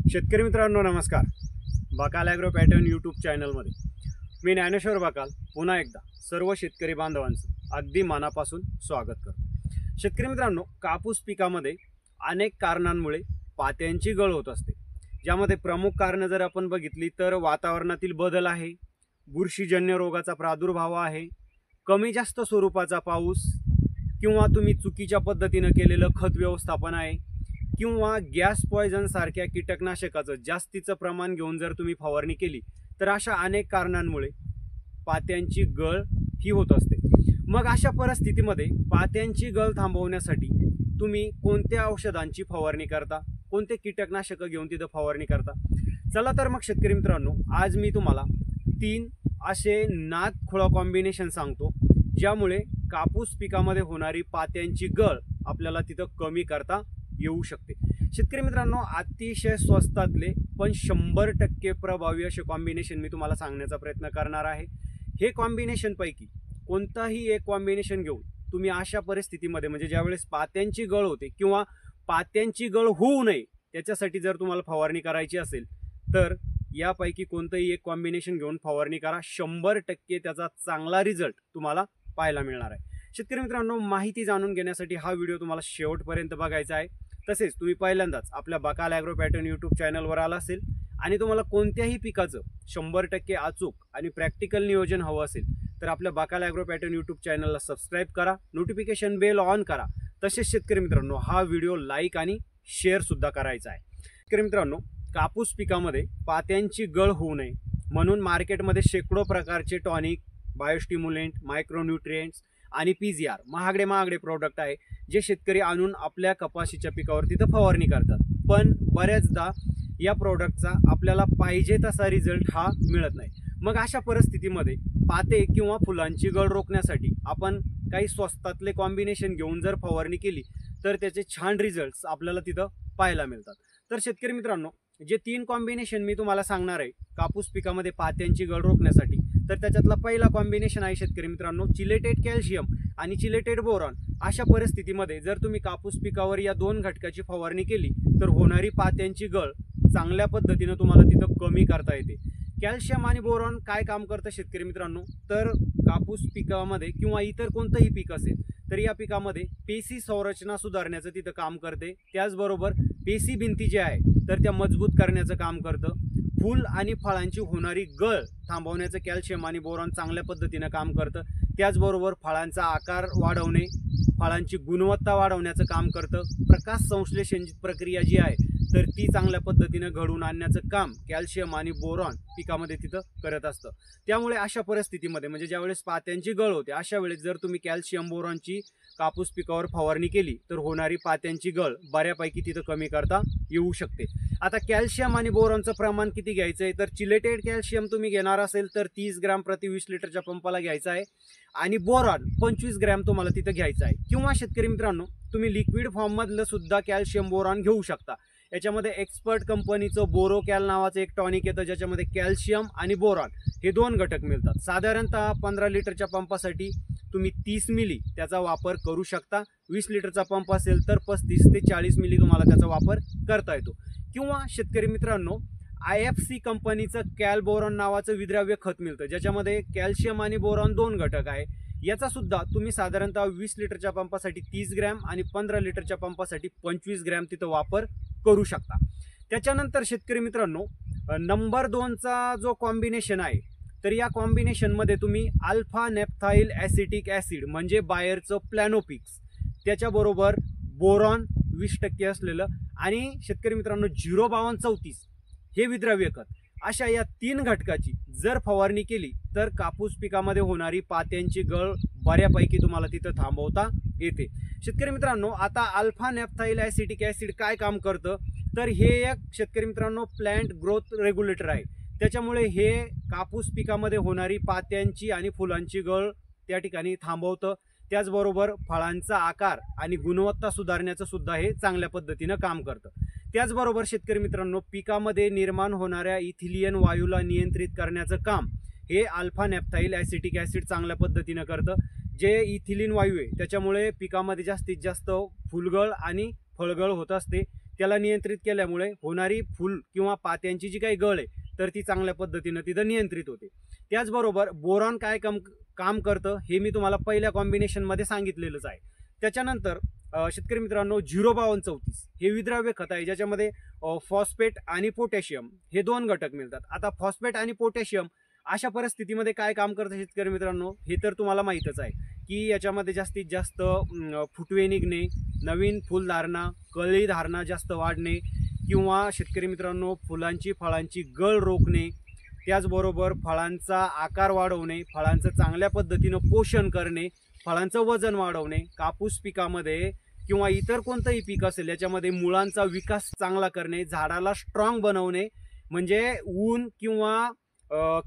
शेतकरी मित्रांनो नमस्कार. बकाल ॲग्रो पॅटर्न यूट्यूब चॅनलमध्ये मी ज्ञानेश्वर बकाल पुन्हा एकदा सर्व शेतकरी बांधवांचं अगदी मनापासून स्वागत करतो. शेतकरी मित्रांनो, कापूस पिकामध्ये अनेक कारणांमुळे पात्यांची गळ होत असते. ज्यामध्ये प्रमुख कारणं जर आपण बघितली तर वातावरणातील बदल आहे, बुरशीजन्य रोगाचा प्रादुर्भाव आहे, कमी जास्त स्वरूपाचा पाऊस, किंवा तुम्ही चुकीच्या पद्धतीनं केलेलं खत व्यवस्थापन आहे, किंवा गॅस पॉयझन सारख्या कीटकनाशकाचं जास्तीचं प्रमाण घेऊन जर तुम्ही फवारणी केली तर अशा अनेक कारणांमुळे पात्यांची गळ ही होत असते. मग अशा परिस्थितीमध्ये पात्यांची गळ थांबवण्यासाठी तुम्ही कोणत्या औषधांची फवारणी करता, कोणते कीटकनाशक घेऊन तिथं फवारणी करता? चला तर मग शेतकरी मित्रांनो, आज मी तुम्हाला 3 असे नाद खुळा कॉम्बिनेशन सांगतो ज्यामुळे कापूस पिकामध्ये होणारी पात्यांची गळ आपल्याला तिथं कमी करता येऊ शकते. शेतकरी मित्रांनो, अतिशय स्वस्तातले पण 100% प्रभावी असे कॉम्बिनेशन मी तुम्हाला सांगण्याचा प्रयत्न करणार आहे. हे कॉम्बिनेशन पैकी कोणताही एक कॉम्बिनेशन घेऊन तुम्ही अशा परिस्थितीमध्ये म्हणजे ज्यावेळेस पात्यांची गळ होते किंवा पात्यांची गळ होऊ नये त्याच्यासाठी जर तुम्हाला फवारणी करायची असेल तर यापैकी कोणतंही एक कॉम्बिनेशन घेऊन फवारणी करा. 100% त्याचा चांगला रिझल्ट तुम्हाला पाहायला मिळणार आहे. शेतकरी मित्रांनो, माहिती जाणून घेण्यासाठी हा व्हिडिओ तुम्हाला शेवटपर्यंत बघायचा आहे. तसेच तुम्ही पहिल्यांदाच आपल्या बकाल ॲग्रो पॅटर्न यूट्यूब चॅनलवर आला असेल आणि तुम्हाला कोणत्याही पिकाचं 100% अचूक आणि प्रॅक्टिकल नियोजन हवं असेल तर आपल्या बकाल ॲग्रो पॅटर्न यूट्यूब चॅनलला सबस्क्राईब करा, नोटिफिकेशन बेल ऑन करा. तसेच शेतकरी मित्रांनो, हा व्हिडिओ लाईक आणि शेअर सुद्धा करायचा आहे. शेतकरी मित्रांनो, कापूस पिकामध्ये पात्यांची गळ होऊ नये म्हणून मार्केटमध्ये शेकडो प्रकारचे टॉनिक, बायोस्टिम्युलेंट, मायक्रोन्यूट्रिएंट्स आणि पीजीआर महागडे प्रोडक्ट आहे जे शेतकरी आणून आपल्या कपाशीच्या पिकावर तिथं फवारणी करतात. पण बऱ्याचदा या प्रोडक्टचा आपल्याला पाहिजे तसा रिझल्ट हा मिळत नाही. मग अशा परिस्थितीमध्ये पाते किंवा फुलांची गळ रोखण्यासाठी आपण काही स्वस्तातले कॉम्बिनेशन घेऊन जर फवारणी केली तर त्याचे छान रिझल्ट्स आपल्याला तिथं पाहायला मिळतात. तर शेतकरी मित्रांनो, जे 3 कॉम्बिनेशन मी तुम्हाला सांगणार आहे कापूस पिकामध्ये पात्यांची गळ रोखण्यासाठी, तर त्याच्यातला पहिला कॉम्बिनेशन आहे शेतकरी मित्रांनो चिलेटेड कॅल्शियम आणि चिलेटेड बोरॉन. अशा परिस्थितीमध्ये जर तुम्ही कापूस पिकावर या 2 घटकाची फवारणी केली तर होणारी पात्यांची गळ चांगल्या पद्धतीनं तुम्हाला तिथं कमी करता येते. कॅल्शियम आणि बोरॉन काय काम करतं शेतकरी मित्रांनो, तर कापूस पिकामध्ये किंवा इतर कोणतंही पीक असेल तर या पिकामध्ये पेशी संरचना सुधारण्याचं तिथं काम करते. त्याचबरोबर पेशी भिंती जे आहे तर त्या मजबूत करण्याचं काम करतं. फूल आणि फळांची होणारी गळ थांबवण्याचं कॅल्शियम आणि बोरॉन चांगल्या पद्धतीनं काम करतं. त्याचबरोबर फळांचा आकार वाढवणे, फळांची गुणवत्ता वाढवण्याचं काम करतं. प्रकाश संश्लेषण प्रक्रिया जी आहे तर ती चांगल्या पद्धतीनं घडवून आणण्याचं काम कॅल्शियम आणि बोरॉन पिकामध्ये तिथं करत असतं. त्यामुळे अशा परिस्थितीमध्ये म्हणजे ज्यावेळेस पात्यांची गळ होते अशा वेळेस जर तुम्ही कॅल्शियम बोरॉनची कापूस पिकावर फवारणी केली तर होणारी पात्यांची गळ बऱ्यापैकी तिथं कमी करता येऊ शकते. आता कॅल्शियम आणि बोरॉनचं प्रमाण किती घ्यायचं आहे, तर चिलेटेड कॅल्शियम तुम्ही घेणार असेल तर 30 ग्रॅम प्रति 20 लिटरच्या पंपाला घ्यायचा आहे आणि बोरॉन 25 ग्रॅम तुम्हाला तिथं घ्यायचं आहे. किंवा शेतकरी मित्रांनो, तुम्ही लिक्विड फॉर्ममधलं सुद्धा कॅल्शियम बोरॉन घेऊ शकता. याच्यामध्ये एक्सपर्ट कंपनीचं बोरोकॅल नावाचं एक टॉनिक येतं ज्याच्यामध्ये कॅल्शियम आणि बोरॉन हे 2 घटक मिळतात. साधारणतः 15 लिटरच्या पंपासाठी तुम्ही 30 मिली त्याचा वापर करू शकता. 20 लिटरचा पंप असेल तर 35 ते 40 मिली तुम्हाला त्याचा वापर करता येतो. किंवा शेतकरी मित्रांनो, IFC कंपनीचं कॅल बोरॉन नावाचं विद्राव्य खत मिळतं ज्याच्यामध्ये कॅल्शियम आणि बोरॉन 2 घटक आहे. याचा सुद्धा तुम्ही साधारणतः 20 लिटरच्या पंपासाठी 30 ग्रॅम आणि 15 लिटरच्या पंपासाठी 25 ग्रॅम तिथं वापर करू शकता. त्याच्यानंतर शेतकरी मित्रांनो, नंबर 2चा जो कॉम्बिनेशन आहे तर या कॉम्बिनेशनमध्ये तुम्ही अल्फा नेप्थाइल ॲसिटिक ॲसिड म्हणजे बायरचं प्लॅनोपिक्स, त्याच्याबरोबर बोरॉन 20% असलेलं आणि शेतकरी मित्रांनो 05234 हे विद्राव्य खत, अशा या 3 घटकाची जर फवारणी केली तर कापूस पिकामध्ये होणारी पात्यांची गळ बऱ्यापैकी तुम्हाला तिथं थांबवता येते. शेतकरी मित्रांनो, आता अल्फा नेप्थाइल ॲसिटिक ॲसिड काय काम करतं, तर हे एक शेतकरी मित्रांनो प्लांट ग्रोथ रेग्युलेटर आहे. त्याच्यामुळे हे कापूस पिकामध्ये होणारी पात्यांची आणि फुलांची गळ त्या ठिकाणी थांबवतं. त्याचबरोबर फळांचा आकार आणि गुणवत्ता सुधारण्याचं सुद्धा हे चांगल्या पद्धतीनं काम करतं. त्याचबरोबर शेतकरी मित्रांनो, पिकामध्ये निर्माण होणाऱ्या इथिलियन वायूला नियंत्रित करण्याचं काम हे अल्फा नेप्थाइल ॲसिटिक ॲसिड चांगल्या पद्धतीनं करतं. जे इथिलिन वायू आहे त्याच्यामुळे पिकामध्ये जास्तीत जास्त फुलगळ आणि फळगळ होत असते. त्याला नियंत्रित केल्यामुळे होणारी फुल किंवा पात्यांची जी काही गळ आहे तर ती चांगल्या पद्धतीनं तिथं नियंत्रित होते. त्याचबरोबर बोरॉन काय काम करतं हे मी तुम्हाला पहिल्या कॉम्बिनेशनमध्ये सांगितलेलंच आहे. त्याच्यानंतर शेतकरी मित्रांनो 05234 हे विद्राव्य खत आहे, ज्याच्यामध्ये फॉस्फेट आणि पोटॅशियम हे 2 घटक मिळतात. आता फॉस्फेट आणि पोटॅशियम अशा परिस्थितीमध्ये काय काम करतं शेतकरी मित्रांनो हे तर तुम्हाला माहीतच आहे की याच्यामध्ये जास्तीत जास्त फुटवे निघणे, नवीन फुलधारणा, कळी धारणा जास्त वाढणे किंवा शेतकरी मित्रांनो फुलांची फळांची गळ रोखणे, त्याचबरोबर फळांचा आकार वाढवणे, फळांचं चांगल्या पद्धतीनं पोषण करणे, फळांचं वजन वाढवणे, कापूस पिकामध्ये किंवा इतर कोणतंही पीक असेल याच्यामध्ये मुळांचा विकास चांगला करणे, झाडाला स्ट्रॉंग बनवणे, म्हणजे ऊन किंवा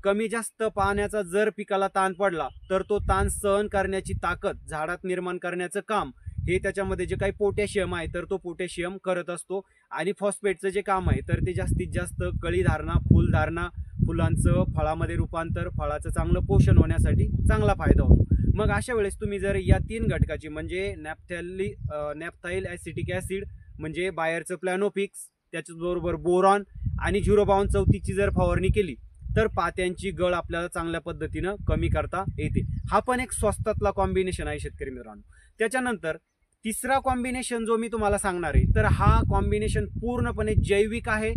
कमी जास्त पाण्याचा जर पिकाला ताण पडला तर तो ताण सहन करण्याची ताकद झाडात निर्माण करण्याचं काम हे त्याच्यामध्ये जे काही पोटॅशियम आहे तर तो पोटॅशियम करत असतो. आणि फॉस्फेटचं जे काम आहे तर ते जास्तीत जास्त कळी धारणा, फुलधारणा, फुलांचं फळामध्ये रूपांतर, फळाचं चांगलं पोषण होण्यासाठी चांगला फायदा होतो. मग अशा वेळेस तुम्ही जर या 3 घटकाची म्हणजे नॅफ्थाइल ॲसिटिक ॲसिड म्हणजे बायरचं प्लॅनोफिक्स, त्याच्याबरोबर बोरॉन आणि 05234ची जर फवारणी केली तर पात्यांची गळ आपल्याला चांगल्या पद्धतीनं कमी करता येते. हा पण एक स्वस्तातला कॉम्बिनेशन आहे शेतकरी मित्रांनो. त्याच्यानंतर तिसरा कॉम्बिनेशन जो मी तुम्हाला सांगणार आहे तर हा कॉम्बिनेशन पूर्णपणे जैविक आहे,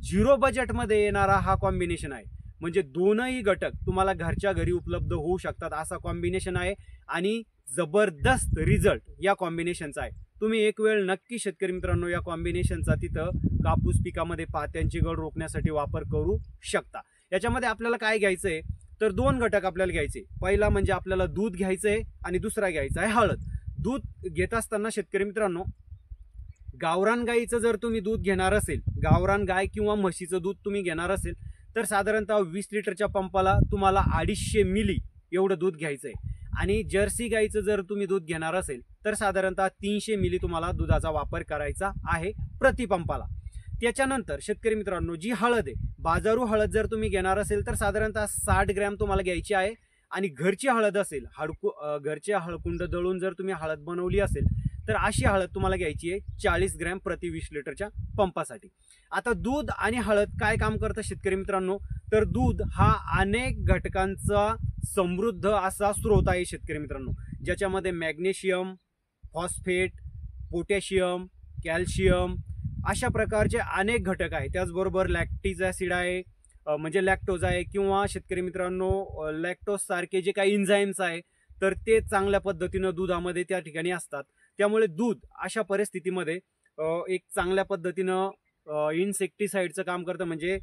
0 बजेटमध्ये येणारा हा कॉम्बिनेशन आहे. म्हणजे दोनही घटक तुम्हाला घरच्या घरी उपलब्ध होऊ शकतात असा कॉम्बिनेशन आहे आणि जबरदस्त रिझल्ट या कॉम्बिनेशनचा आहे. तुम्ही एक वेळ नक्की शेतकरी मित्रांनो या कॉम्बिनेशनचा तिथं कापूस पिकामध्ये पात्यांची गळ रोखण्यासाठी वापर करू शकता. याच्यामध्ये आपल्याला काय घ्यायचं आहे तर 2 घटक आपल्याला घ्यायचे. पहिला म्हणजे आपल्याला दूध घ्यायचं आहे आणि दुसरा घ्यायचा आहे हळद. दूध घेत असताना शेतकरी मित्रांनो गावरान गाईचं जर तुम्ही दूध घेणार असेल, गावरान गाय किंवा म्हशीचं दूध तुम्ही घेणार असेल तर साधारणतः 20 लिटरच्या पंपाला तुम्हाला 250 मिली एवढं दूध घ्यायचं आहे. आणि जर्सी गाईचं जर तुम्ही दूध घेणार असेल तर साधारणतः 300 मिली तुम्हाला दुधाचा वापर करायचा आहे प्रति पंपाला. त्याच्यानंतर शेतकरी मित्रांनो जी हळद आहे, बाजारू हळद जर तुम्ही घेणार असेल तर साधारणतः 60 ग्रॅम तुम्हाला घ्यायची आहे. आणि घरची हळद असेल, घरचे हळकुंड दळून जर तुम्ही हळद बनवली असेल तर अशी हळद तुम्हाला घ्यायची आहे 40 ग्रॅम प्रति 20 लिटरच्या पंपासाठी. आता दूध आणि हळद काय काम करतं शेतकरी मित्रांनो तर दूध हा अनेक घटकांचा समृद्ध असा स्रोत आहे शेतकरी मित्रांनो, ज्याच्यामध्ये मॅग्नेशियम, फॉस्फेट, पोटॅशियम, कॅल्शियम अशा प्रकारचे अनेक घटक आहेत. त्याचबरोबर लॅक्टिक ॲसिड आहे म्हणजे लॅक्टोज आहे किंवा शेतकरी मित्रांनो लॅक्टोज सारखे जे काही एन्झाईम्स आहे तर ते चांगल्या पद्धतीनं दुधामध्ये त्या ठिकाणी असतात. त्यामुळे दूध अशा परिस्थितीमध्ये एक चांगल्या पद्धतीनं इन्सेक्टिसाइडचं काम करतं, म्हणजे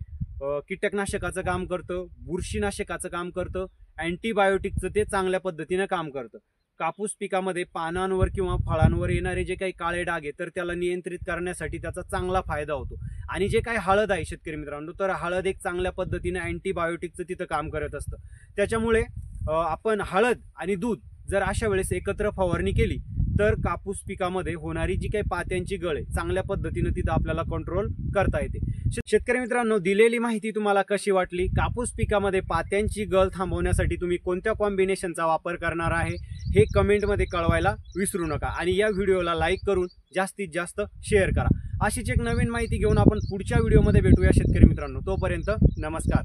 कीटकनाशकाचं काम करतं, बुरशीनाशकाचं काम करतं, अँटीबायोटिकचं ते चांगल्या पद्धतीनं काम करतं. कापूस पिकामध्ये पानांवर किंवा फळांवर येणारे जे काही काळे डाग आहे तर त्याला नियंत्रित करण्यासाठी त्याचा चांगला फायदा होतो. आणि जे काही हळद आहे शेतकरी मित्रांनो तर हळद एक चांगल्या पद्धतीने अँटीबायोटिकचं तिथं काम करत असतं. त्याच्यामुळे आपण हळद आणि दूध जर अशा वेळेस एकत्र फवारणी केली तर कापूस पिकामध्ये होणारी जी काही पात्यांची गळ आहे चांगल्या पद्धतीने तिथं आपल्याला कंट्रोल करता येते. शेतकरी मित्रांनो दिलेली माहिती तुम्हाला कशी वाटली? कापूस पिकामध्ये पात्यांची गळ थांबवण्यासाठी तुम्ही कोणत्या कॉम्बिनेशनचा वापर करणार आहे हे कमेंटमध्ये कळवायला विसरू नका. आणि या व्हिडिओला लाईक करून जास्तीत जास्त शेअर करा. अशीच एक नवीन माहिती घेऊन आपण पुढच्या व्हिडिओमध्ये भेटूया शेतकरी मित्रांनो. तोपर्यंत नमस्कार.